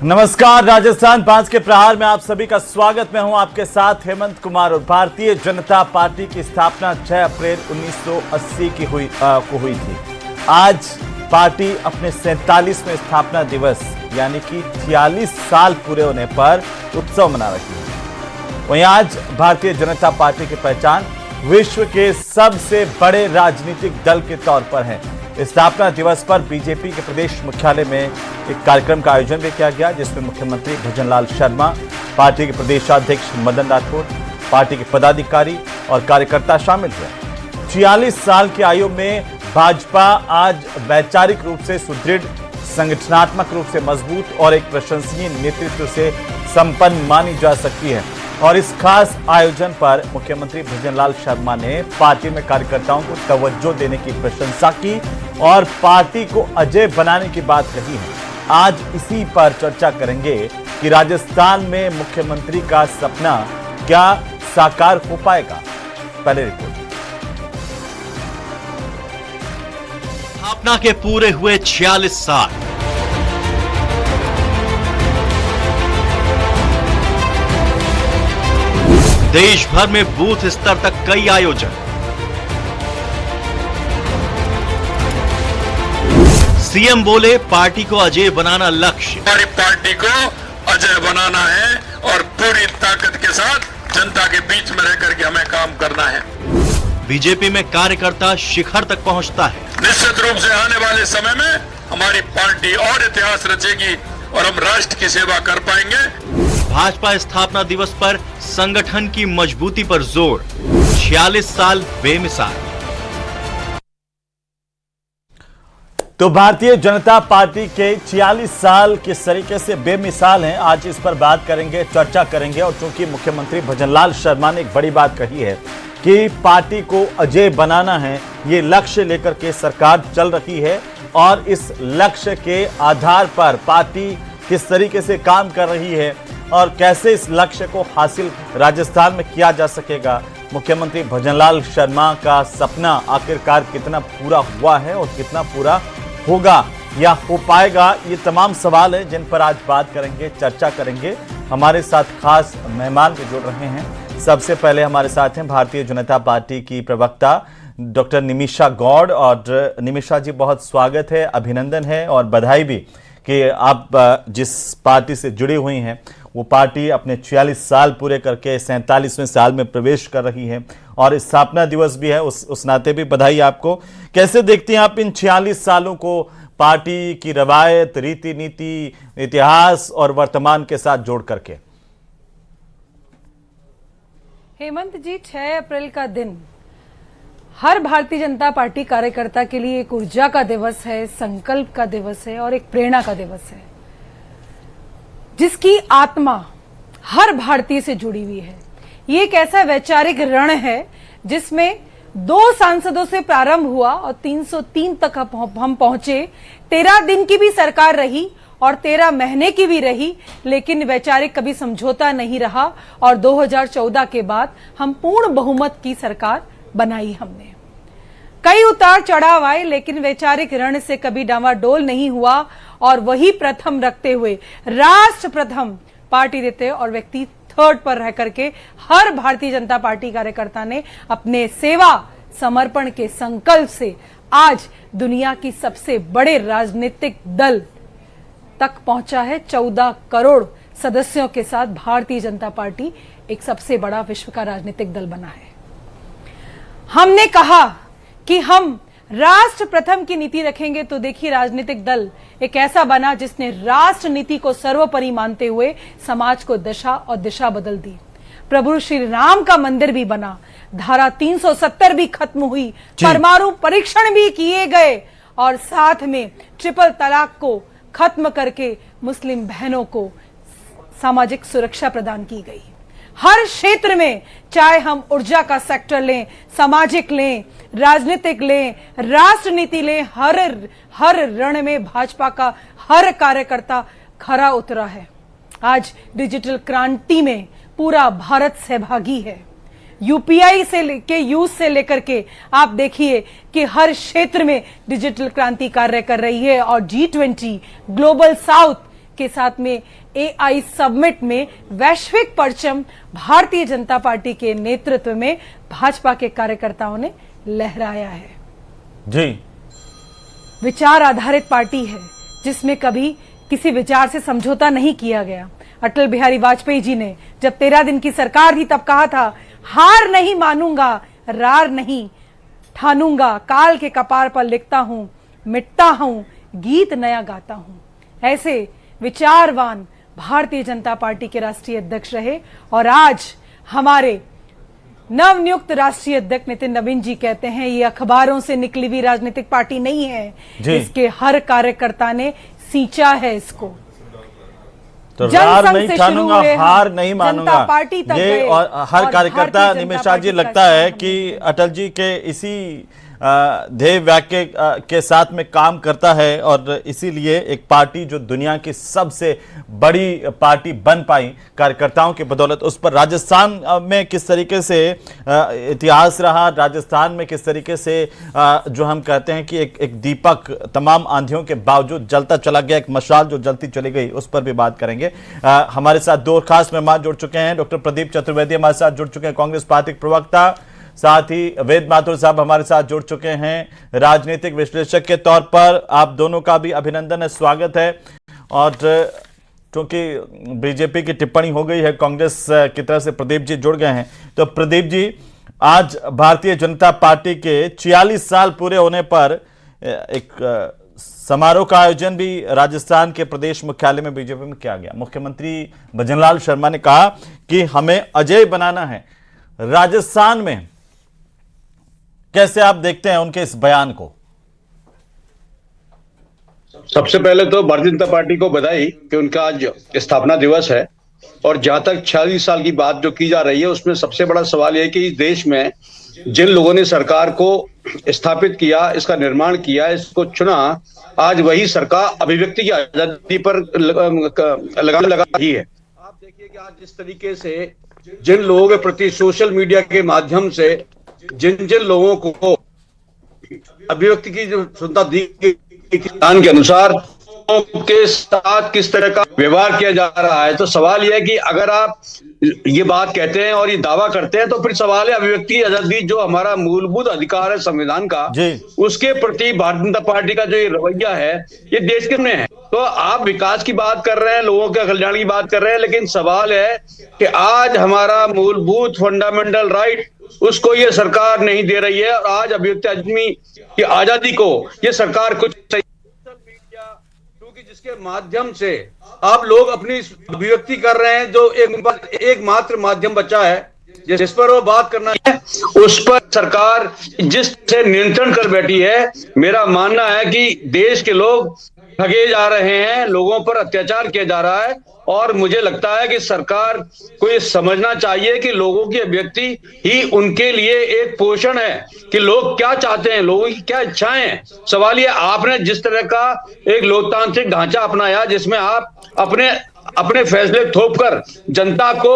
नमस्कार, राजस्थान 5 के प्रहार में आप सभी का स्वागत। मैं हूं आपके साथ हेमंत कुमार। और भारतीय जनता पार्टी की स्थापना 6 अप्रैल 1980 की हुई थी। आज पार्टी अपने 47वें स्थापना दिवस यानी कि 46 साल पूरे होने पर उत्सव मना रही है। वहीं आज भारतीय जनता पार्टी की पहचान विश्व के सबसे बड़े राजनीतिक दल के तौर पर है। स्थापना दिवस पर बीजेपी के प्रदेश मुख्यालय में एक कार्यक्रम का आयोजन भी किया गया, जिसमें मुख्यमंत्री भजनलाल शर्मा, पार्टी के प्रदेशाध्यक्ष मदन राठौर, पार्टी के पदाधिकारी और कार्यकर्ता शामिल हुए। 46 साल की आयु में भाजपा आज वैचारिक रूप से सुदृढ़, संगठनात्मक रूप से मजबूत और एक प्रशंसनीय नेतृत्व से संपन्न मानी जा सकती है। और इस खास आयोजन पर मुख्यमंत्री भजनलाल शर्मा ने पार्टी में कार्यकर्ताओं को तवज्जो देने की प्रशंसा की और पार्टी को अजेय बनाने की बात कही है। आज इसी पर चर्चा करेंगे कि राजस्थान में मुख्यमंत्री का सपना क्या साकार हो पाएगा। पहले रिपोर्ट। स्थापना के पूरे हुए 46 साल। देश भर में बूथ स्तर तक कई आयोजन। सीएम बोले पार्टी को अजेय बनाना लक्ष्य। हमारी पार्टी को अजेय बनाना है और पूरी ताकत के साथ जनता के बीच में रह करके हमें काम करना है। बीजेपी में कार्यकर्ता शिखर तक पहुंचता है। निश्चित रूप से आने वाले समय में हमारी पार्टी और इतिहास रचेगी और हम राष्ट्र की सेवा कर पाएंगे। भाजपा स्थापना दिवस पर संगठन की मजबूती पर जोर। 46 साल बेमिसाल। तो भारतीय जनता पार्टी के 46 साल किस तरीके से बेमिसाल हैं, आज इस पर बात करेंगे, चर्चा करेंगे। और चूंकि मुख्यमंत्री भजनलाल शर्मा ने एक बड़ी बात कही है कि पार्टी को अजेय बनाना है, ये लक्ष्य लेकर के सरकार चल रही है और इस लक्ष्य के आधार पर पार्टी किस तरीके से काम कर रही है और कैसे इस लक्ष्य को हासिल राजस्थान में किया जा सकेगा। मुख्यमंत्री भजनलाल शर्मा का सपना आखिरकार कितना पूरा हुआ है और कितना पूरा होगा या हो पाएगा, ये तमाम सवाल हैं जिन पर आज बात करेंगे, चर्चा करेंगे। हमारे साथ खास मेहमान भी जुड़ रहे हैं। सबसे पहले हमारे साथ हैं भारतीय जनता पार्टी की प्रवक्ता डॉक्टर निमिषा गौड़। और निमिषा जी, बहुत स्वागत है, अभिनंदन है और बधाई भी कि आप जिस पार्टी से जुड़ी हुई हैं वो पार्टी अपने 46 साल पूरे करके 47वें साल में प्रवेश कर रही है और स्थापना दिवस भी है, उस नाते भी बधाई आपको। कैसे देखती हैं आप इन 46 सालों को पार्टी की रवायत, रीति नीति, इतिहास और वर्तमान के साथ जोड़ करके? हेमंत जी, 6 अप्रैल का दिन हर भारतीय जनता पार्टी कार्यकर्ता के लिए एक ऊर्जा का दिवस है, संकल्प का दिवस है और एक प्रेरणा का दिवस है, जिसकी आत्मा हर भारतीय से जुड़ी हुई है। ये एक ऐसा वैचारिक रण है जिसमें 2 सांसदों से प्रारंभ हुआ और 303 तक हम पहुंचे। 13 दिन की भी सरकार रही और 13 महीने की भी रही, लेकिन वैचारिक कभी समझौता नहीं रहा और 2014 के बाद हम पूर्ण बहुमत की सरकार बनाई। हमने कई उतार चढ़ाव आए, लेकिन वैचारिक रण से कभी डावाडोल नहीं हुआ और वही प्रथम रखते हुए राष्ट्र प्रथम पार्टी देते और व्यक्ति थर्ड पर रह करके हर भारतीय जनता पार्टी कार्यकर्ता ने अपने सेवा समर्पण के संकल्प से आज दुनिया की सबसे बड़े राजनीतिक दल तक पहुंचा है। 14 करोड़ सदस्यों के साथ भारतीय जनता पार्टी एक सबसे बड़ा विश्व का राजनीतिक दल बना है। हमने कहा कि हम राष्ट्र प्रथम की नीति रखेंगे, तो देखिए राजनीतिक दल एक ऐसा बना जिसने राष्ट्र नीति को सर्वोपरि मानते हुए समाज को दशा और दिशा बदल दी। प्रभु श्री राम का मंदिर भी बना, धारा 370 भी खत्म हुई, परमाणु परीक्षण भी किए गए और साथ में ट्रिपल तलाक को खत्म करके मुस्लिम बहनों को सामाजिक सुरक्षा प्रदान की गई। हर क्षेत्र में, चाहे हम ऊर्जा का सेक्टर लें, सामाजिक लें, राजनीतिक लें, राष्ट्र नीति लें, हर रण में भाजपा का हर कार्यकर्ता खरा उतरा है। आज डिजिटल क्रांति में पूरा भारत सहभागी है। यूपीआई से लेके यूज से लेकर के आप देखिए कि हर क्षेत्र में डिजिटल क्रांति कार्य कर रही है और G20 ग्लोबल साउथ के साथ में AI समिट में वैश्विक परचम भारतीय जनता पार्टी के नेतृत्व में भाजपा के कार्यकर्ताओं ने लहराया है। जी, विचार आधारित पार्टी है जिसमें कभी किसी विचार से समझौता नहीं किया गया। अटल बिहारी वाजपेयी जी ने जब 13 दिन की सरकार थी तब कहा था, हार नहीं मानूंगा, रार नहीं ठानूंगा, काल के कपार पर लिखता हूं, मिटता हूं, गीत नया गाता हूं। ऐसे विचारवान भारतीय जनता पार्टी के राष्ट्रीय अध्यक्ष रहे और आज हमारे नवनियुक्त राष्ट्रीय अध्यक्ष नितिन नवीन जी कहते हैं ये अखबारों से निकली हुई राजनीतिक पार्टी नहीं है, इसके हर कार्यकर्ता ने सींचा है इसको। तो रार नहीं ठानूंगा, हार नहीं मानूंगा, पार्टी तक ये और हर कार्यकर्ता निमिषा जी लगता है कि अटल जी के इसी ध्येय वाक्य के साथ में काम करता है और इसीलिए एक पार्टी जो दुनिया की सबसे बड़ी पार्टी बन पाई कार्यकर्ताओं की बदौलत, उस पर राजस्थान में किस तरीके से इतिहास रहा, राजस्थान में किस तरीके से जो हम कहते हैं कि एक दीपक तमाम आंधियों के बावजूद जलता चला गया, एक मशाल जो जलती चली गई, उस पर भी बात करेंगे। हमारे साथ दो खास मेहमान जुड़ चुके हैं। डॉक्टर प्रदीप चतुर्वेदी हमारे साथ जुड़ चुके हैं, कांग्रेस पार्टी प्रवक्ता, साथ ही वेद माथुर साहब हमारे साथ जुड़ चुके हैं राजनीतिक विश्लेषक के तौर पर। आप दोनों का भी अभिनंदन है, स्वागत है। और क्योंकि बीजेपी की टिप्पणी हो गई है कांग्रेस की तरफ से, प्रदीप जी जुड़ गए हैं। तो प्रदीप जी, आज भारतीय जनता पार्टी के 46 साल पूरे होने पर एक समारोह का आयोजन भी राजस्थान के प्रदेश मुख्यालय में बीजेपी में किया गया। मुख्यमंत्री भजनलाल शर्मा ने कहा कि हमें अजय बनाना है राजस्थान में। कैसे आप देखते हैं उनके इस बयान को? सबसे पहले तो भारतीय जनता पार्टी को बधाई कि उनका आज स्थापना दिवस है। और जहां तक 46 साल की बात जो की जा रही है, उसमें सबसे बड़ा सवाल यह है कि इस देश में जिन लोगों ने सरकार को स्थापित किया, इसका निर्माण किया, इसको चुना, आज वही सरकार अभिव्यक्ति की आजादी पर लगाम लगा रही है। आप देखिए कि आज जिस तरीके से जिन लोगों के प्रति सोशल मीडिया के माध्यम से जिन जिन लोगों को अभिव्यक्ति की जो स्वतंत्रता दी गई के अनुसार के साथ किस तरह का व्यवहार किया जा रहा है, तो सवाल यह है कि अगर आप ये बात कहते हैं और ये दावा करते हैं, तो फिर सवाल है अभिव्यक्ति की आजादी जो हमारा मूलभूत अधिकार है संविधान का, उसके प्रति भारतीय जनता पार्टी का जो ये रवैया है, ये देश के में है। तो आप विकास की बात कर रहे हैं, लोगों के कल्याण की बात कर रहे हैं, लेकिन सवाल है कि आज हमारा मूलभूत फंडामेंटल राइट उसको ये सरकार नहीं दे रही है। और आज अभिव्यक्ति आदमी की आजादी को ये सरकार कुछ जिसके माध्यम से आप लोग अपनी अभिव्यक्ति कर रहे हैं, जो एकमात्र माध्यम बचा है जिस पर वो बात करना है, उस पर सरकार जिससे नियंत्रण कर बैठी है। मेरा मानना है कि देश के लोग ठगे जा रहे हैं, लोगों पर अत्याचार किया जा रहा है, और मुझे लगता है कि सरकार को ये समझना चाहिए कि लोगों की अभिव्यक्ति ही उनके लिए एक पोषण है कि लोग क्या चाहते हैं, लोगों की क्या इच्छाएं हैं। सवाल ये, आपने जिस तरह का एक लोकतांत्रिक ढांचा अपनाया जिसमें आप अपने फैसले थोपकर जनता को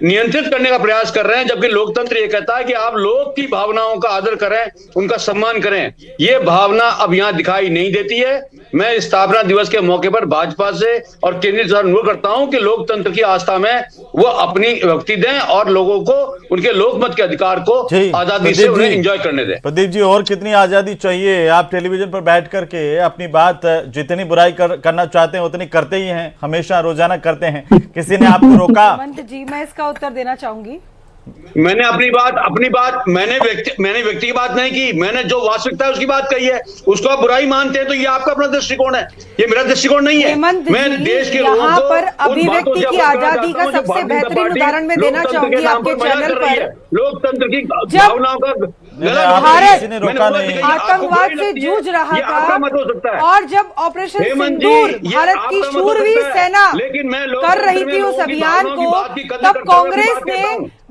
नियंत्रित करने का प्रयास कर रहे हैं, जबकि लोकतंत्र ये कहता है कि आप लोग की भावनाओं का आदर करें, उनका सम्मान करें। ये भावना अब यहाँ दिखाई नहीं देती है। मैं स्थापना दिवस के मौके पर भाजपा से और केंद्रीय सरकार अनुरोध करता हूं कि लोकतंत्र की आस्था में वो अपनी व्यक्ति दें और लोगों को उनके लोकमत के अधिकार को आजादी से उन्हें एंजॉय करने दें। प्रदीप जी, और कितनी आजादी चाहिए? आप टेलीविजन पर बैठ करके अपनी बात जितनी बुराई करना चाहते हैं उतनी करते ही हैं, हमेशा रोजाना करते हैं। किसी ने आपको रोका? हेमंत जी, मैं इसका उत्तर देना चाहूंगी। मैंने अपनी बात मैंने व्यक्ति की बात नहीं की, मैंने जो वास्तविकता है उसकी बात कही है। उसको आप बुराई मानते हैं तो ये आपका अपना दृष्टिकोण है, ये मेरा दृष्टिकोण नहीं है। मैं देश के लोगों को पर अभिव्यक्ति की आजादी का सबसे बेहतरीन उदाहरण मैं देना चाहूंगी आपके चैनल पर। लोकतंत्र की भावनाओं का भारत आतंकवाद से जूझ रहा था, और जब ऑपरेशन सिंदूर भारत की शूरवीर सेना कर रही थी उस अभियान को, तब कांग्रेस ने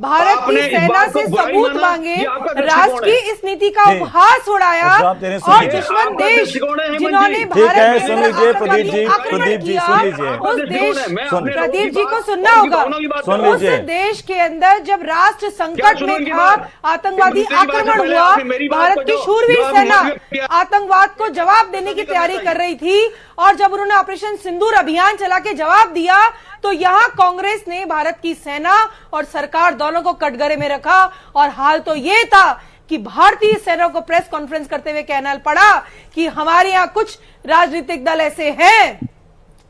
भारत की आपने इस सेना बात को से बुराई सबूत माना, मांगे, ये आपका राष्ट्र दृष्टिकोण की है। इस नीति का जी। उपहास उड़ाया जवाब देने सुन और लीजिए। दुश्मन आपका देश दृष्टिकोण है, हेमंत जी। जिन्होंने ठीक भारत है, में सुन लीजिए आतंकवादी प्रदीप जी, आक्रमण प्रदीप जी, किया, सुन लीजिए। उस देश प्रदीप जी को सुनना होगा। सुन उस लीजिए। देश के अंदर जब राष्ट्र संकट में था, आतंकवादी आक्रमण हुआ, भारत की शूरवीर सेना आतंकवाद को जवाब देने की तैयारी कर रही थी और जब उन्होंने ऑपरेशन सिंदूर अभियान चला के जवाब दिया तो यहां कांग्रेस ने भारत की सेना और सरकार दोनों को कटघरे में रखा और हाल तो यह था कि भारतीय सेना को प्रेस कॉन्फ्रेंस करते हुए कहना पड़ा कि हमारे यहां कुछ राजनीतिक दल ऐसे हैं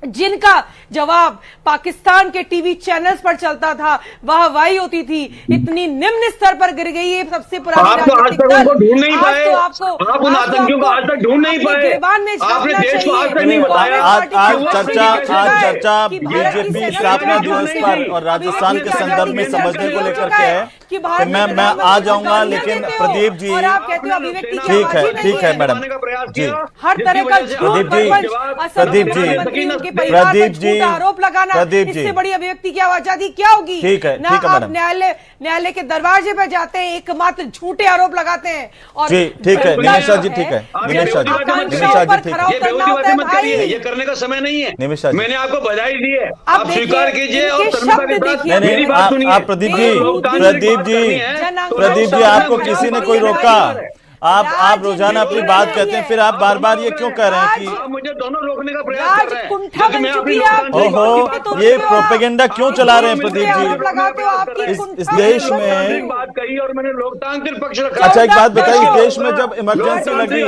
जिनका जवाब पाकिस्तान के टीवी चैनल्स पर चलता था, वाहवाही होती थी। इतनी निम्न स्तर पर गिर गई है सबसे पुरानी आप तो आज तक उनको ढूंढ नहीं पाए। आप उन आतंकियों को आज तक ढूंढ नहीं पाए। आपने देश को आज तक नहीं बताया। आज चर्चा बीजेपी स्थापना दिवस पर और राजस्थान के संदर्भ में समझने को लेकर के है तो मैं आ जाऊंगा, लेकिन प्रदीप जी ठीक है मैडम जी, हर तरह का झूठ, प्रदीप जी आरोप लगाना, इससे बड़ी अभिव्यक्ति की आजादी क्या होगी? ठीक है, ना आप न्यायालय के दरवाजे पर जाते हैं, एकमात्र झूठे आरोप लगाते हैं और ठीक है निमिषा जी, ठीक है निमिषा जी, ठीक है, ये करने का समय नहीं है। निमिषा जी, मैंने आपको बधाई दी है, आप स्वीकार कीजिए और मेरी बात सुनिए। आप प्रदीप जी आपको किसी ने कोई रोका? आप रोजाना अपनी बात कहते हैं, फिर आप बार बार ये क्यों कह रहे हैं कि आप मुझे दोनों रोकने का प्रयास कर रहे हैं? ओहो, ये प्रोपेगेंडा क्यों चला रहे हैं प्रदीप जी? इस देश में बात कही और मैंने लोकतांत्रिक पक्ष रखा। अच्छा, एक बात बताइए, इस देश में जब इमरजेंसी लगी,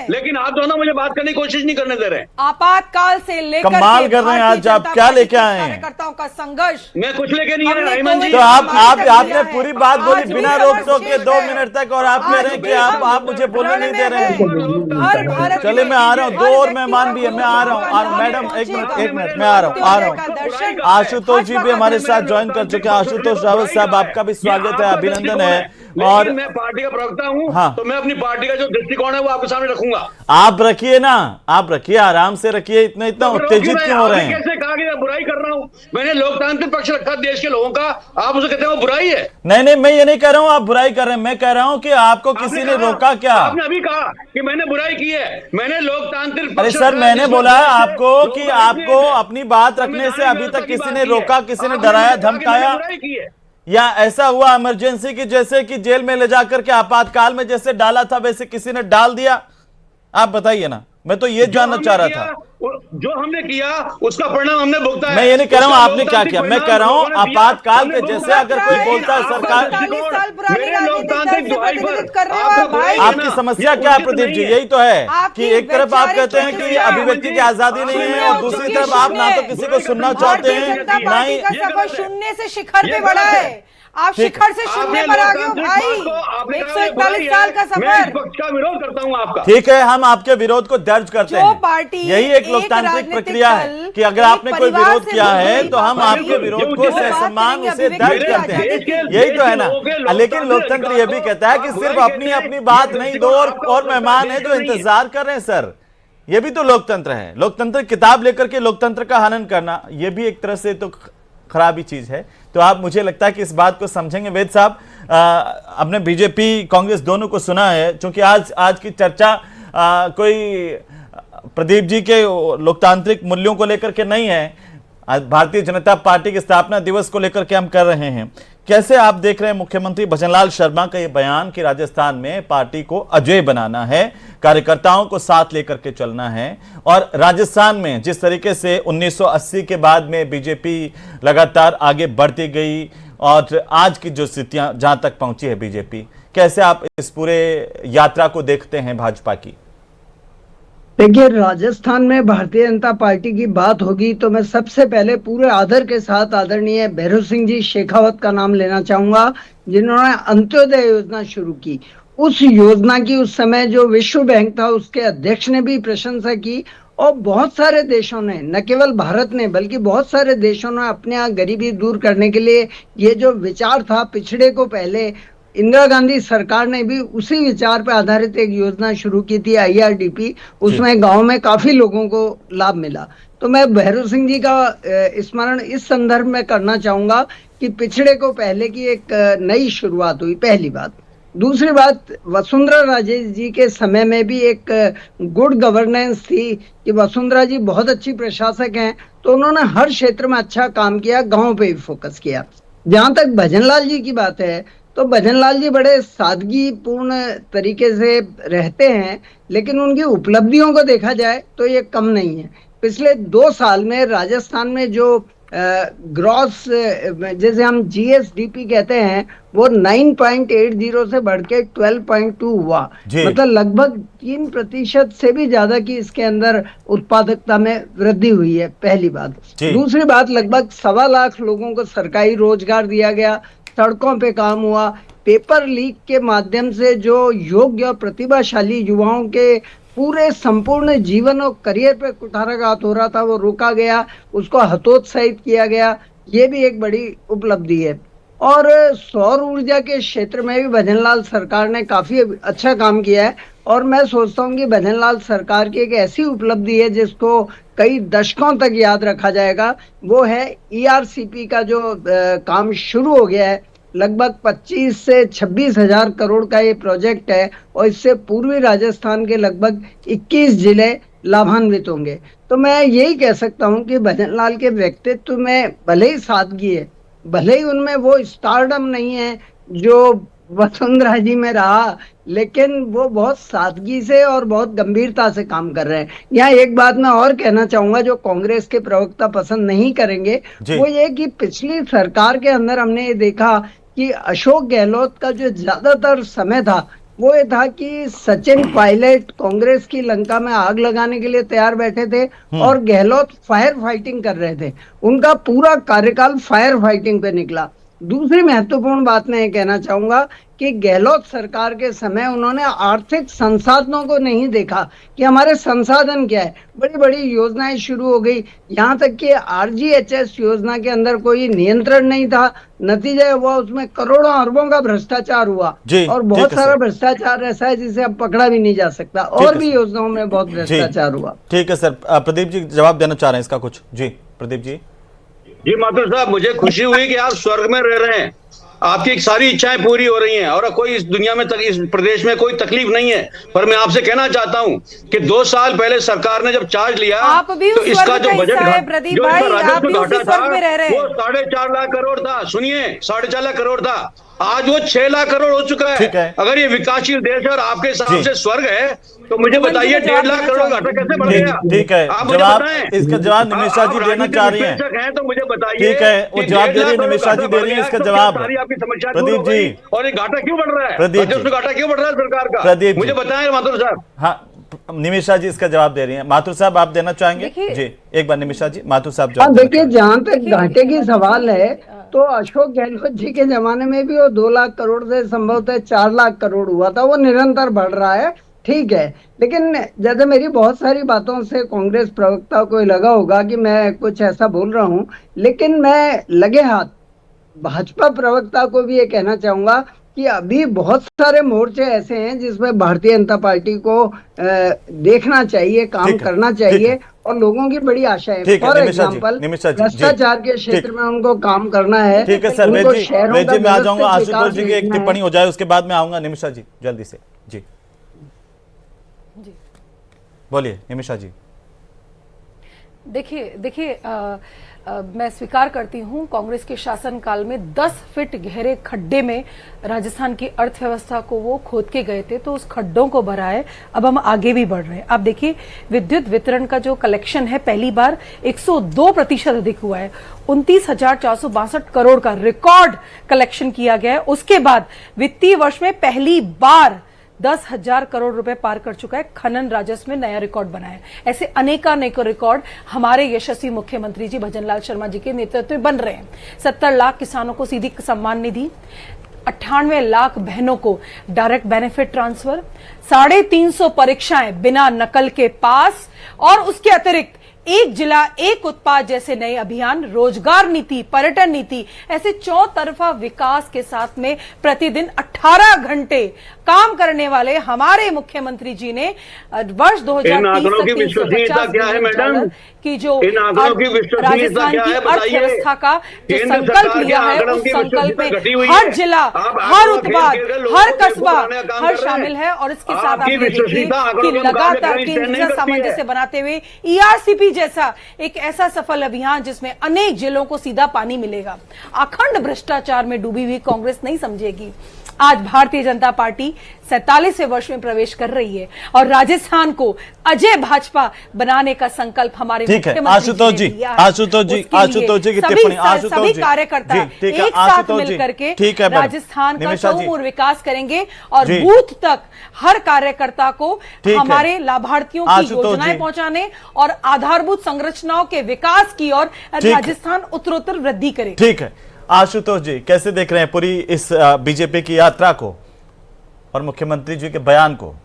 लेकिन आप दोनों मुझे बात करने की कोशिश नहीं करने दे रहे। आपातकाल से लेकर कमाल कर रहे हैं। आज आप क्या लेके आए हैं? कार्यकर्ताओं का संघर्ष मैं कुछ लेके नहीं आया हेमंत जी। तो आपने पूरी बात बोली बिना रोक टोक के 2 मिनट तक और आप कह रहे हैं कि आप मुझे बोलने नहीं दे रहे हैं। चलिए मैं आ रहा हूँ, 2 और मेहमान भी है, मैं आ रहा हूँ। मैडम एक मिनट मैं आ रहा हूँ। आशुतोष जी भी हमारे साथ ज्वाइन कर चुके हैं। आशुतोष रावत साहब, आपका भी स्वागत है, अभिनंदन है। और मैं पार्टी का प्रवक्ता हूँ, हाँ, तो मैं अपनी पार्टी का जो दृष्टिकोण है वो आपके सामने रखूंगा। आप रखिए ना, आप रखिए, आराम से रखिए। इतना उत्तेजित क्यों हो रहे हैं? कैसे कहा कि मैं बुराई कर रहा हूँ? मैंने लोकतांत्रिक पक्ष रखा देश के लोगों का, आप उसे कहते हैं वो बुराई है? नहीं, मैं ये नहीं कह रहा हूँ आप बुराई कर रहे हैं। मैं कह रहा हूँ कि आपको किसी ने रोका क्या? आपने अभी कहा कि मैंने बुराई की है। मैंने लोकतांत्रिक अरे सर, मैंने बोला है आपको कि आपको अपनी बात रखने से अभी तक किसी ने रोका, किसी ने डराया धमकाया, या ऐसा हुआ इमरजेंसी की जैसे कि जेल में ले जाकर के आपातकाल में जैसे डाला था वैसे किसी ने डाल दिया? आप बताइए ना, मैं तो ये जानना चाह रहा था। जो हमने किया उसका परिणाम हमने भुगता है। मैं ये नहीं कह रहा हूँ आपने क्या किया, मैं कह रहा हूँ आपातकाल के जैसे अगर कोई बोलता है सरकार। आपकी समस्या क्या है प्रदीप जी? यही तो है कि एक तरफ आप कहते हैं कि अभिव्यक्ति की आजादी नहीं है और दूसरी तरफ आप ना तो किसी को सुनना चाहते हैं ना ही। शून्य से शिखर पे बढ़ा है, आप शिखर से शून्य पर आ गए हो भाई। 141 साल का सफर। का विरोध करता हूं आपका। ठीक है, हम आपके विरोध को दर्ज करते हैं। पार्टी यही एक लोकतांत्रिक प्रक्रिया है कि अगर आपने कोई विरोध किया है तो हम आपके विरोध को सम्मान उसे दर्ज करते हैं। यही तो है ना। लेकिन लोकतंत्र यह भी कहता है कि सिर्फ अपनी अपनी बात नहीं, 2 और मेहमान है जो इंतजार कर रहे हैं। सर, ये भी तो लोकतंत्र है। लोकतंत्र किताब लेकर के लोकतंत्र का हनन करना, यह भी एक तरह से तो खराबी चीज है। तो आप, मुझे लगता है कि इस बात को समझेंगे। वेद साहब, आपने बीजेपी कांग्रेस दोनों को सुना है, क्योंकि आज की चर्चा कोई प्रदीप जी के लोकतांत्रिक मूल्यों को लेकर के नहीं है, आज भारतीय जनता पार्टी के स्थापना दिवस को लेकर के हम कर रहे हैं। कैसे आप देख रहे हैं मुख्यमंत्री भजनलाल शर्मा का यह बयान कि राजस्थान में पार्टी को अजेय बनाना है, कार्यकर्ताओं को साथ लेकर के चलना है, और राजस्थान में जिस तरीके से 1980 के बाद में बीजेपी लगातार आगे बढ़ती गई और आज की जो स्थितियां जहां तक पहुंची है बीजेपी, कैसे आप इस पूरे यात्रा को देखते हैं भाजपा की? देखिए, राजस्थान में भारतीय जनता पार्टी की बात होगी तो मैं सबसे पहले पूरे आदर के साथ आदरणीय भैरव सिंह जी शेखावत का नाम लेना चाहूंगा, जिन्होंने अंत्योदय योजना शुरू की। उस योजना की उस समय जो विश्व बैंक था उसके अध्यक्ष ने भी प्रशंसा की, और बहुत सारे देशों ने, न केवल भारत ने बल्कि बहुत सारे देशों ने अपने यहाँ गरीबी दूर करने के लिए ये जो विचार था, पिछड़े को पहले इंदिरा गांधी सरकार ने भी उसी विचार पर आधारित एक योजना शुरू की थी, IRDP। उसमें गांव में काफी लोगों को लाभ मिला। तो मैं भैरव सिंह जी का स्मरण इस संदर्भ में करना चाहूंगा कि पिछड़े को पहले की एक नई शुरुआत हुई, पहली बात। दूसरी बात, वसुंधरा राजे जी के समय में भी एक गुड गवर्नेंस थी कि वसुंधरा जी बहुत अच्छी प्रशासक हैं, तो उन्होंने हर क्षेत्र में अच्छा काम किया, गांव पे भी फोकस किया। जहां तक भजनलाल जी की बात है, तो भजनलाल जी बड़े सादगी पूर्ण तरीके से रहते हैं, लेकिन उनकी उपलब्धियों को देखा जाए तो ये कम नहीं है। पिछले 2 साल में राजस्थान में जो ग्रॉस जैसे हम GSDP कहते हैं, वो 9.80 से बढ़ के 12.2 हुआ। मतलब लगभग 3% से भी ज्यादा की इसके अंदर उत्पादकता में वृद्धि हुई है, पहली बात। दूसरी बात, लगभग 1.25 लाख लोगों को सरकारी रोजगार दिया गया, सड़कों पे काम हुआ, पेपर लीक के माध्यम से जो योग्य और प्रतिभाशाली युवाओं के पूरे संपूर्ण जीवन और करियर पे कुठाराघात हो रहा था, वो रोका गया, उसको हतोत्साहित किया गया। ये भी एक बड़ी उपलब्धि है। और सौर ऊर्जा के क्षेत्र में भी भजनलाल सरकार ने काफी अच्छा काम किया है, और मैं सोचता हूँ कि भजनलाल सरकार की एक ऐसी उपलब्धि है जिसको कई दशकों तक याद रखा जाएगा, वो है ERCP का जो काम शुरू हो गया है। लगभग 25 से 26 हजार करोड़ का ये प्रोजेक्ट है, और इससे पूर्वी राजस्थान के लगभग 21 जिले लाभान्वित होंगे। तो मैं यही कह सकता हूं कि भजनलाल के व्यक्तित्व में भले ही सादगी है, भले ही उनमें वो स्टारडम नहीं है जो वसुंधरा जी में रहा, लेकिन वो बहुत सादगी से और बहुत गंभीरता से काम कर रहे हैं। यहाँ एक बात मैं और कहना चाहूंगा जो कांग्रेस के प्रवक्ता पसंद नहीं करेंगे, वो ये कि पिछली सरकार के अंदर हमने ये देखा कि अशोक गहलोत का जो ज्यादातर समय था वो ये था कि सचिन पायलट कांग्रेस की लंका में आग लगाने के लिए तैयार बैठे थे, और गहलोत फायर फाइटिंग कर रहे थे। उनका पूरा कार्यकाल फायर फाइटिंग पे निकला। दूसरी महत्वपूर्ण बात मैं ये कहना चाहूंगा कि गहलोत सरकार के समय उन्होंने आर्थिक संसाधनों को नहीं देखा कि हमारे संसाधन क्या है। बड़ी बड़ी योजनाएं शुरू हो गई, यहाँ तक कि RGHS योजना के अंदर कोई नियंत्रण नहीं था। नतीजा हुआ उसमें करोड़ों अरबों का भ्रष्टाचार हुआ, और बहुत सारा भ्रष्टाचार ऐसा है जिसे अब पकड़ा भी नहीं जा सकता। और भी योजनाओं में बहुत भ्रष्टाचार हुआ। ठीक है सर, प्रदीप जी जवाब देना चाह रहे हैं इसका कुछ? जी प्रदीप जी। जी माथुर साहब, मुझे खुशी हुई कि आप स्वर्ग में रह रहे हैं, आपकी सारी इच्छाएं पूरी हो रही हैं, और कोई इस दुनिया में इस प्रदेश में कोई तकलीफ नहीं है। पर मैं आपसे कहना चाहता हूं कि 2 साल पहले सरकार ने जब चार्ज लिया, तो इसका जो बजट जो राजस्व घाटा था वो 4.5 लाख करोड़ था। सुनिए, 4.5 लाख करोड़ था, आज वो 6 लाख करोड़ हो चुका है। अगर ये विकासशील देश है और आपके हिसाब से स्वर्ग है, तो मुझे बताइए 1.5 लाख करोड़ घाटा कैसे बढ़ गया? ठीक है, जवाब इसका जवाब निमिषा जी देना चाह रही हैं, तो मुझे बताइए। ठीक है, वो जवाब दे रही है, निमिषा जी दे रही है इसका जवाब। आपकी समस्या प्रदीप जी, और ये घाटा क्यों बढ़ रहा है? प्रदीप जी, घाटा क्यों बढ़ रहा है सरकार का? प्रदीप मुझे बताएं माथुर साहब। हाँ, निमिषा जी इसका जवाब दे रही हैं। माथुर साहब आप देना चाहेंगे? जी एक बार निमिषा जी, माथुर साहब जवाब। देखिए, जहां तक घाटे की सवाल है, तो अशोक गहलोत जी के जमाने में भी वो 2 लाख करोड़ से संभवतः 4 लाख करोड़ हुआ था। वो निरंतर बढ़ रहा है, ठीक है। लेकिन जैसे मेरी बहुत सारी बातों से कांग्रेस प्रवक्ता को लगा होगा कि मैं कुछ ऐसा बोल रहा हूं, लेकिन मैं लगे हाथ भाजपा प्रवक्ता को भी ये कहना चाहूंगा कि अभी बहुत सारे मोर्चे ऐसे हैं जिसमें भारतीय जनता पार्टी को देखना चाहिए, काम करना चाहिए, और लोगों की बड़ी आशा है। फॉर एग्जाम्पल, भ्रष्टाचार के क्षेत्र में उनको काम करना है। ठीक है सर, मैं आ जाऊंगा, आशुतोष जी की एक टिप्पणी हो जाए उसके बाद में आऊंगा। निमिषा जी जल्दी से जी बोलिए। निमिषा जी, देखिए मैं स्वीकार करती हूं, कांग्रेस के शासनकाल में 10 फीट गहरे खड्डे में राजस्थान की अर्थव्यवस्था को वो खोद के गए थे, तो उस खड्डों को भरा है। अब हम आगे भी बढ़ रहे हैं। आप देखिए, विद्युत वितरण का जो कलेक्शन है पहली बार 102% अधिक हुआ है। 29,462 करोड़ का रिकॉर्ड कलेक्शन किया गया है। उसके बाद वित्तीय वर्ष में पहली बार 10,000 करोड़ रुपए पार कर चुका है। खनन राजस्व में नया रिकॉर्ड बना है। ऐसे अनेकानेकों रिकॉर्ड हमारे यशस्वी मुख्यमंत्री जी भजनलाल शर्मा जी के नेतृत्व में बन रहे हैं। 70 लाख किसानों को सीधी सम्मान निधि, 98 लाख बहनों को डायरेक्ट बेनिफिट ट्रांसफर, 350 परीक्षाएं बिना नकल के पास, और उसके अतिरिक्त एक जिला एक उत्पाद जैसे नए अभियान, रोजगार नीति, पर्यटन नीति, ऐसे चौतरफा विकास के साथ में प्रतिदिन 18 घंटे काम करने वाले हमारे मुख्यमंत्री जी ने वर्ष 2030 तक 350 बिलियन डॉलर की जो राजस्थान की अर्थव्यवस्था का जो संकल्प लिया है, उस संकल्प में हर जिला, हर उत्पाद, हर कस्बा, हर शामिल है। और इसके साथ आप देखिए कि लगातार केंद्र से सामंजस्य बनाते हुए ईआरसीपी जैसा एक ऐसा सफल अभियान जिसमें अनेक जिलों को सीधा पानी मिलेगा। अखंड भ्रष्टाचार में डूबी हुई कांग्रेस नहीं समझेगी। आज भारतीय जनता पार्टी 47वें वर्ष में प्रवेश कर रही है और राजस्थान को अजय भाजपा बनाने का संकल्प हमारे आशुतोष जी की टिप्पणी, सभी कार्यकर्ता एक साथ मिलकर के राजस्थान का चहुमुखी विकास करेंगे और बूथ तक हर कार्यकर्ता को हमारे लाभार्थियों की योजनाएं पहुंचाने और आधारभूत संरचनाओं के विकास की ओर राजस्थान उत्तरोत्तर वृद्धि करे। ठीक है आशुतोष जी, कैसे देख रहे हैं पूरी इस बीजेपी की यात्रा को और मुख्यमंत्री जी के बयान को?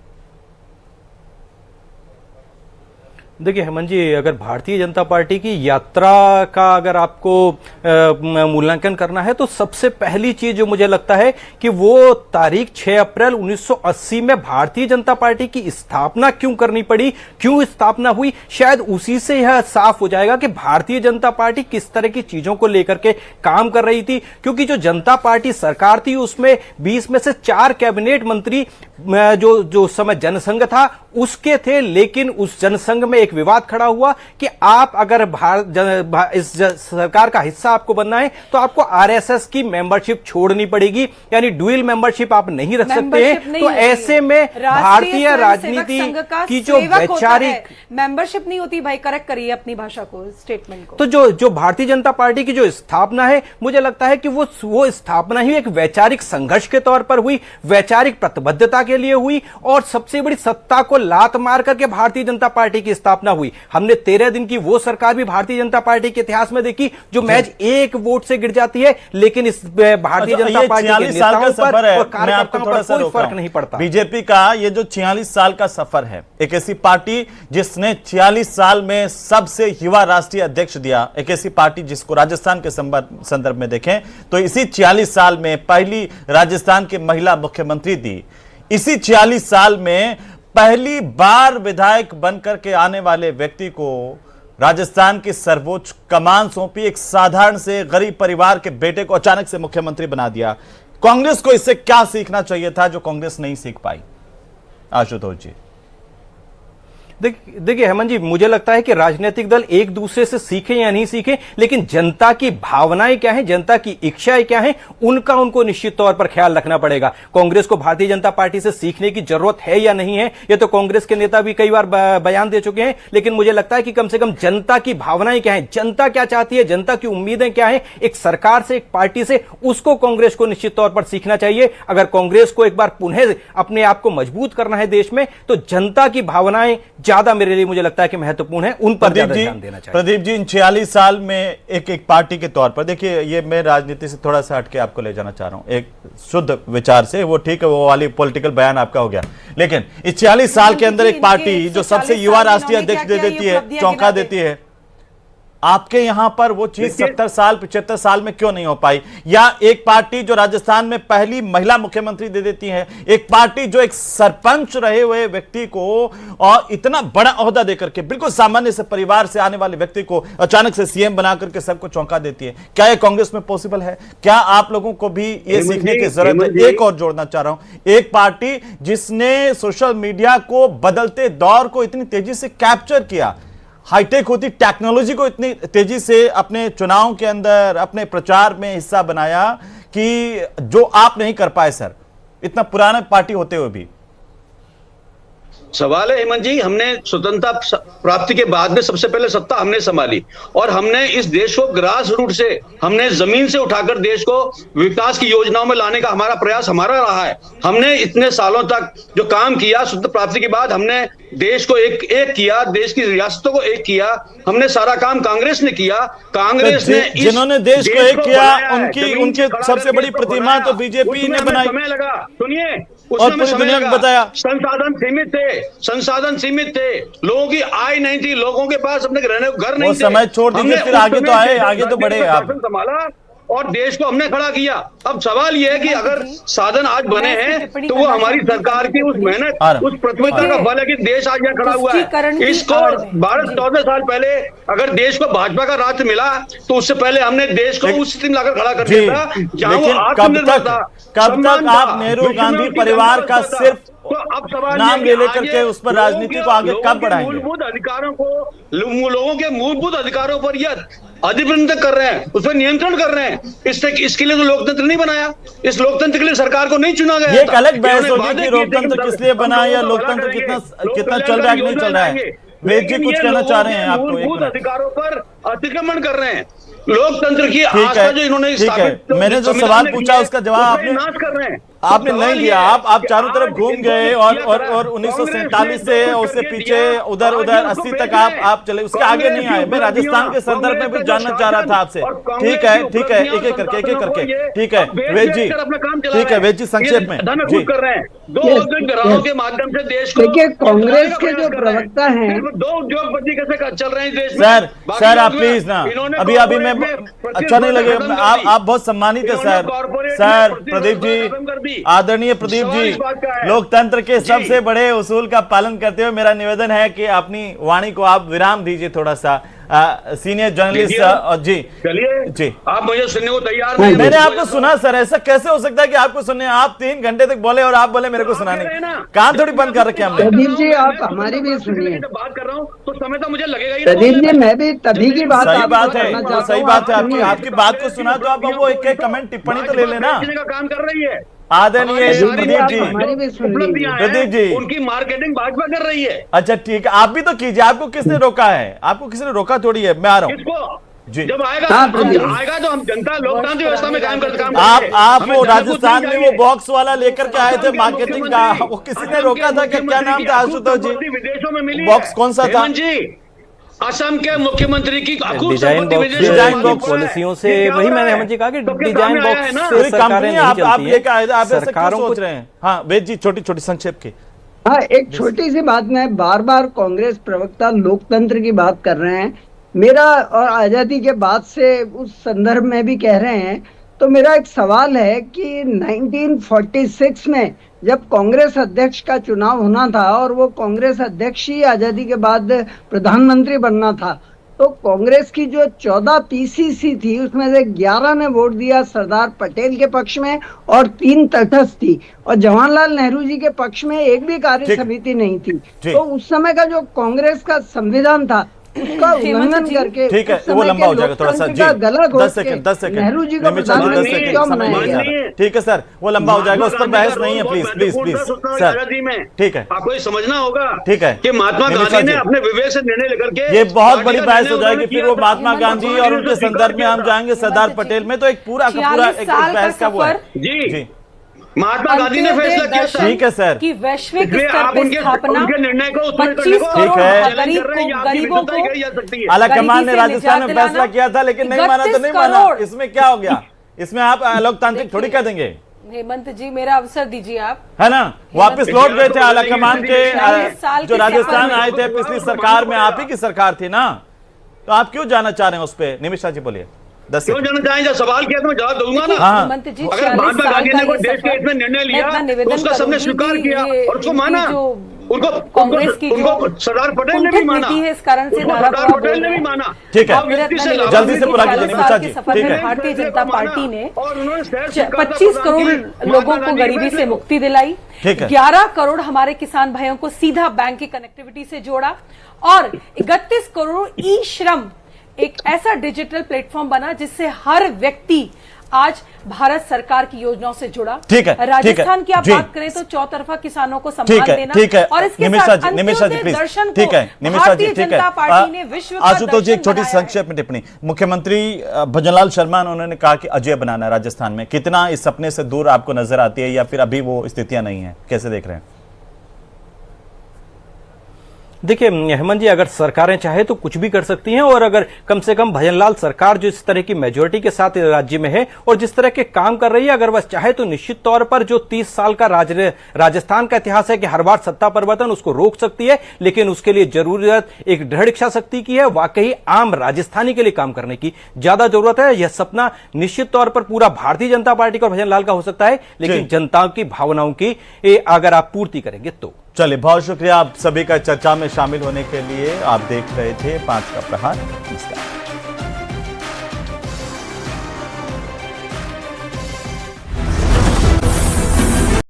देखिए हेमंत जी, अगर भारतीय जनता पार्टी की यात्रा का अगर आपको मूल्यांकन करना है तो सबसे पहली चीज जो मुझे लगता है कि वो तारीख 6 अप्रैल 1980 में भारतीय जनता पार्टी की स्थापना क्यों करनी पड़ी, क्यों स्थापना हुई, शायद उसी से यह साफ हो जाएगा कि भारतीय जनता पार्टी किस तरह की चीजों को लेकर के काम कर रही थी। क्योंकि जो जनता पार्टी सरकार थी उसमें 20 में से 4 कैबिनेट मंत्री जो समय जनसंघ था उसके थे, लेकिन उस जनसंघ में एक विवाद खड़ा हुआ कि आप अगर इस सरकार का हिस्सा आपको बनना है तो आपको आरएसएस की मेंबरशिप छोड़नी पड़ेगी, यानी ड्यूअल मेंबरशिप आप नहीं रख सकते हैं। तो ऐसे में भारतीय राजनीति की जो वैचारिक मेंबरशिप नहीं होती, भाई करेक्ट करिए अपनी भाषा को, स्टेटमेंट को। तो जो भारतीय जनता पार्टी की जो स्थापना है, मुझे लगता है कि वो स्थापना ही एक वैचारिक संघर्ष के तौर पर हुई, वैचारिक प्रतिबद्धता के लिए हुई और सबसे बड़ी सत्ता को लात मार करके भारतीय जनता पार्टी की स्थापना हुई। हमने 13 दिन की वो सरकार भी भारतीय जनता पार्टी के इतिहास में देखी जो महज 1 वोट से गिर जाती है, लेकिन इस भारतीय जनता पार्टी के नेताओं पर और कार्यकर्ताओं पर कोई फर्क नहीं पड़ता। बीजेपी का ये जो 46 साल का सफर है, एक ऐसी पार्टी जिसने 46 साल में सबसे युवा राष्ट्रीय अध्यक्ष दिया, एक ऐसी पार्टी जिसको राजस्थान के संदर्भ में देखें तो इसी 46 साल में पहली राजस्थान की महिला मुख्यमंत्री दी, इसी 46 साल में पहली बार विधायक बनकर के आने वाले व्यक्ति को राजस्थान की सर्वोच्च कमान सौंपी, एक साधारण से गरीब परिवार के बेटे को अचानक से मुख्यमंत्री बना दिया। कांग्रेस को इससे क्या सीखना चाहिए था जो कांग्रेस नहीं सीख पाई? आशुतोष जी। देखिए हेमंत जी, मुझे लगता है कि राजनीतिक दल एक दूसरे से सीखे या नहीं सीखे, लेकिन जनता की भावनाएं क्या हैं, जनता की इच्छाएं क्या हैं, उनको निश्चित तौर पर ख्याल रखना पड़ेगा। कांग्रेस को भारतीय जनता पार्टी से सीखने की जरूरत है या नहीं है, ये तो कांग्रेस के नेता भी कई बार बयान दे चुके हैं, लेकिन मुझे लगता है कि कम से कम जनता की भावनाएं क्या है, जनता क्या चाहती है, जनता की उम्मीदें क्या है एक सरकार से, एक पार्टी से, उसको कांग्रेस को निश्चित तौर पर सीखना चाहिए। अगर कांग्रेस को एक बार पुनः अपने आप को मजबूत करना है देश में, तो जनता की भावनाएं ज्यादा मेरे लिए मुझे लगता है कि महत्वपूर्ण है, उन पर ज्यादा ध्यान देना चाहिए। प्रदीप जी, इन 46 साल में एक पार्टी के तौर पर देखिए, ये मैं राजनीति से थोड़ा सा हटके आपको ले जाना चाह रहा हूं एक शुद्ध विचार से, वो ठीक है, वो वाली पॉलिटिकल बयान आपका हो गया, लेकिन इस 46 साल के अंदर एक पार्टी जो सबसे युवा राष्ट्रीय अध्यक्ष दे देती है, चौंका देती है, आपके यहां पर वो चीज 70 साल 75 साल में क्यों नहीं हो पाई? या एक पार्टी जो राजस्थान में पहली महिला मुख्यमंत्री दे देती है, एक पार्टी जो एक सरपंच रहे हुए व्यक्ति को और इतना बड़ा ओहदा देकर के बिल्कुल सामान्य से परिवार से आने वाले व्यक्ति को अचानक से सीएम बना करके सबको चौंका देती है, क्या यह कांग्रेस में पॉसिबल है? क्या आप लोगों को भी ये सीखने की जरूरत है? एक और जोड़ना चाह रहा हूं, एक पार्टी जिसने सोशल मीडिया को बदलते दौर को इतनी तेजी से कैप्चर किया, हाईटेक होती टेक्नोलॉजी को इतनी तेजी से अपने चुनाव के अंदर, अपने प्रचार में हिस्सा बनाया कि जो आप नहीं कर पाए सर, इतना पुराना पार्टी होते हुए भी। सवाल है हेमंत जी, हमने स्वतंत्रता प्राप्ति के बाद में सबसे पहले सत्ता हमने संभाली और हमने इस देश को ग्रास रूट से, हमने जमीन से उठाकर देश को विकास की योजनाओं में लाने का हमारा प्रयास हमारा रहा है। हमने इतने सालों तक जो काम किया, स्वतंत्रता प्राप्ति के बाद हमने देश को एक किया, देश की रियासतों को एक किया, हमने सारा काम कांग्रेस ने किया। कांग्रेस ने जिन्होंने देश को एक किया, उनकी सबसे बड़ी प्रतिमा तो बीजेपी ने बनाई। समय लगा, सुनिए, उसमें पूरी समय दुनिया को लगा। बताया। संसाधन सीमित थे, लोगों की आय नहीं थी, लोगों के पास अपने घर नहीं थे। समय छोड़ दीजिए, हमने फिर उस आगे तो समय आए, आगे तो बढ़े आप। शासन संभाला और देश को हमने खड़ा किया। अब सवाल यह है कि अगर साधन आज बने हैं तो वो हमारी सरकार की उस मेहनत, उस प्राथमिकता का फल है कि देश आज यहाँ खड़ा हुआ है। इसको भारत 14 साल पहले अगर देश को भाजपा का राज मिला तो उससे पहले हमने देश को उस स्थिति में लाकर खड़ा कर दिया था जहां वो आत्मनिर्भर था। कब तक आप नेहरू गांधी परिवार का सिर्फ तो अब सवाल नाम ले लेकर के उस पर राजनीति को आगे कब बढ़ाएंगे? मूलभूत अधिकारों को, लोगों के मूलभूत अधिकारों पर यह अधिबंधन कर रहे हैं, उस पर नियंत्रण कर रहे हैं। इसके लिए तो लोकतंत्र नहीं बनाया, इस लोकतंत्र के लिए सरकार को नहीं चुना गया। ये एक अलग बहस होगी कि लोकतंत्र किस लिए बना या लोकतंत्र कितना चल रहा है कि नहीं चल रहा है। वेद जी कुछ कहना चाह रहे हैं आपको? मूलभूत अधिकारों पर अतिक्रमण कर रहे हैं। लोकतंत्र की ठीक आस्था है, जो इन्होंने ठीक है। मैंने जो सवाल पूछा उसका जवाब नाश कर रहे हैं। आपने नहीं दिया। आप चारों तरफ घूम गए और 1947 से उससे पीछे उधर 80 तक आप चले, उसके आगे नहीं आए। मैं राजस्थान के संदर्भ में भी जानना चाह रहा था आपसे। ठीक है, एक एक करके ठीक है वेद जी, ठीक है वेद जी, संक्षेप में जी। कर रहे हैं दो औद्योगिक के माध्यम से देश को। देखिए, कांग्रेस के जो प्रवक्ता हैं, दो उद्योगपति कैसे चल रहे हैं देश में। सर आप प्लीज ना, अभी मैं अच्छा नहीं लगे। आप बहुत सम्मानित है सर प्रदीप जी, आदरणीय प्रदीप जी। लोकतंत्र के सबसे बड़े उसूल का पालन करते हुए मेरा निवेदन है कि अपनी वाणी को आप विराम दीजिए थोड़ा सा। सीनियर जर्नलिस्ट जी, चलिए जी, आप मुझे सुनने को तैयार नहीं। मैंने आपको सुना सर, ऐसा कैसे हो सकता है कि आपको सुनने? आप 3 घंटे तक बोले और आप बोले मेरे को सुना नहीं। कान थोड़ी बंद कर रखे हमने। प्रदीप जी, आप हमारी भी सुनिए। बात कर रहा हूँ तो समय तो मुझे लगेगा ही। प्रदीप जी, मैं भी तभी की बात सही बात है, करना चाहता सही हूं। बात है आप आपकी सुनिए। आपकी बात को सुना तो आप वो एक कमेंट टिप्पणी तो ले लेना। का काम कर रही है आदरणीय प्रदीप जी, हमारी भी सुनिए। उपलब्धियां हैं, प्रदीप जी, उनकी मार्केटिंग भाजपा कर रही है। अच्छा ठीक है, आप भी तो कीजिए। आपको किसने रोका है? आपको किसी ने रोका थोड़ी है। मैं आ रहा हूँ किसको? जी। जब आएगा हाँ, प्रदीप। आएगा तो हम जनता लोकतांत्रिक व्यवस्था में काम करते आप वो राजस्थान में वो बॉक्स वाला लेकर के आए थे मार्केटिंग का, वो किसी ने रोका था क्या नाम था आशुतोष जी? विदेशों में मिली बॉक्स कौन सा था? असम के मुख्यमंत्री की डिजाइन बॉक्स पॉलिसियों से, वही मैंने हेमंत जी कहा कि डिजाइन बॉक्स से सरकारें नहीं आप चलती लेकर आए, आप ऐसा क्यों सरकारों सोच को। रहे हैं? हाँ वेद जी, छोटी संक्षेप की। हाँ, एक छोटी सी बात, में बार बार कांग्रेस प्रवक्ता लोकतंत्र की बात कर रहे हैं। मेरा और आजादी के बाद से उस संदर्भ में भी कह रहे हैं, तो मेरा एक सवाल है कि 1946 में जब कांग्रेस अध्यक्ष का चुनाव होना था और वो कांग्रेस अध्यक्ष ही आजादी के बाद प्रधानमंत्री बनना था, तो कांग्रेस की जो 14 पीसीसी थी उसमें से 11 ने वोट दिया सरदार पटेल के पक्ष में और 3 तटस्थ थी, और जवाहरलाल नेहरू जी के पक्ष में एक भी कार्य समिति नहीं थी। तो उस समय का जो कांग्रेस का संविधान था उसका उल्लंघन करके, ठीक है, वो लंबा हो जाएगा थोड़ा सा जी। 10 सेकंड नेहरू जी को प्रधानमंत्री क्यों बनाया गया? ठीक है सर, वो लंबा हो जाएगा, उस पर बहस नहीं है। प्लीज सर, ठीक है, आपको समझना होगा ठीक है कि महात्मा गांधी ने अपने विवेक से निर्णय लेकर के, ये बहुत बड़ी बहस हो जाएगी। फिर वो महात्मा गांधी और उनके संदर्भ में हम जाएंगे सरदार पटेल में, तो एक पूरा का पूरा एक बहस का वो है जी। महात्मा गांधी ने फैसला किया था, ठीक है सर, कि वैश्विक इसलिए स्तर आप पे उनके स्थापना निर्णय को 25 ठीक करोड़ है। गरीबों को आला कमान ने गरीबी से राजस्थान में निजात फैसला दिलाना, किया था, लेकिन नहीं माना तो नहीं 31 माना। करोड़। इसमें क्या हो गया? इसमें आप लोकतांत्रिक थोड़ी कह देंगे, हेमंत जी मेरा अवसर दीजिए आप। है ना? वापस लौट गए थे आला कमान के 40 साल जो के राजस्थान सफर आए थे पिछली सरकार में, आप ही की सरकार थी ना, तो आप क्यों जाना चाह रहे हैं उस पे? निमिषा जी बोलिए। 10 क्यों जाना चाहेंगे? सवाल किया तो मैं जवाब दूंगा ना। हाँ। हेमंत जी, अगर 40 महात्मा साल गांधी का ने कोई ये देश के हित में निर्णय लिया तो उसका सबने स्वीकार किया और उसको माना। उनको कांग्रेस की उनको सरदार पटेल ने भी माना, है, इस कारण से उनको सरदार पटेल ने भी माना। ठीक है, अब व्यक्ति से जल्दी से पूरा कीजिए निमिषा जी। सफर ठीक में है, भारतीय जनता पार्टी ने और उन्होंने सहज स्वीकारता 25 करोड़ प्रदान की। लोगों महात्मा को गांधी गरीबी ने से मुक्ति दिलाई, ठीक है। 11 करोड़ हमारे किसान भाइयों को सीधा बैंक की कनेक्टिविटी से जोड़ा, और 31 करोड़ ई श्रम एक ऐसा डिजिटल प्लेटफॉर्म बना जिससे हर व्यक्ति आज भारत सरकार की योजनाओं से जुड़ा। ठीक है, राजस्थान की आप जी। बात करें तो चौतरफा किसानों को सम्मान देना, ठीक है, और इसके निमिषा साथ जी, निमिषा जी अंत्योदय प्लीज, दर्शन ठीक है, को निमिषा जी, भारतीय ठीक है। जनता पार्टी ने विश्व का आशुतोष जी, एक दर्शन छोटी बनाया है। संक्षेप में टिप्पणी। मुख्यमंत्री भजनलाल शर्मा उन्होंने कहा कि अजय बनाना राजस्थान में, कितना इस सपने से दूर आपको नजर आती है या फिर अभी वो स्थितियां नहीं है? कैसे देख रहे हैं? देखिए हेमंत जी, अगर सरकारें चाहे तो कुछ भी कर सकती हैं, और अगर कम से कम भजनलाल सरकार जो इस तरह की मेजोरिटी के साथ राज्य में है और जिस तरह के काम कर रही है, अगर बस चाहे तो निश्चित तौर पर जो 30 साल का राजस्थान का इतिहास है कि हर बार सत्ता परिवर्तन, उसको रोक सकती है। लेकिन उसके लिए जरूरत एक दृढ़ इच्छा शक्ति की है, वाकई आम राजस्थानी के लिए काम करने की ज्यादा जरूरत है। यह सपना निश्चित तौर पर पूरा भारतीय जनता पार्टी का और भजनलाल का हो सकता है, लेकिन जनता की भावनाओं की अगर आप पूर्ति करेंगे तो। चलिए, बहुत शुक्रिया आप सभी का चर्चा में शामिल होने के लिए। आप देख रहे थे 5 का प्रहार। नमस्कार।